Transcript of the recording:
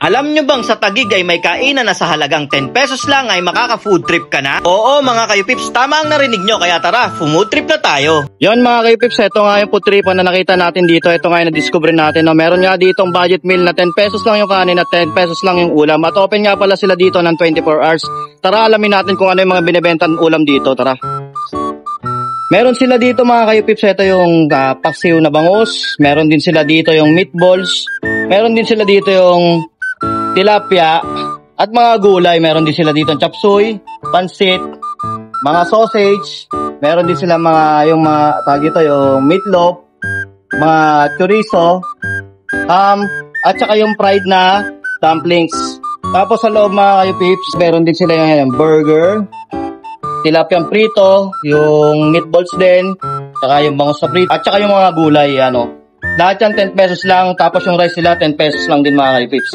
Alam nyo bang sa Taguig ay may kainan na sa halagang 10 pesos lang ay makaka-food trip ka na? Oo mga kayo-pips, tama ang narinig nyo, kaya tara, food trip na tayo. Yon mga kayo-pips, ito nga yung food trip na nakita natin dito. Ito nga yung na-discover natin. No? Meron nga dito ang budget meal na 10 pesos lang yung kanin at 10 pesos lang yung ulam. At open nga pala sila dito ng 24 hours. Tara, alamin natin kung ano yung mga binibentang ulam dito. Tara. Meron sila dito mga kayo-pips, ito yung paksiw na bangus. Meron din sila dito yung meatballs. Meron din sila dito yung tilapia at mga gulay. Meron din sila dito chop suey, pansit, mga sausage. Meron din sila yung meatloaf, mga chorizo, ham, at saka yung fried na dumplings. Tapos sa loob mga kayo-pips, meron din sila yung burger, tilapiang prito, yung meatballs din, saka yung bangus na prito, at saka yung mga gulay. Lahat yan 10 pesos lang. Tapos yung rice nila 10 pesos lang din mga kayo-pips.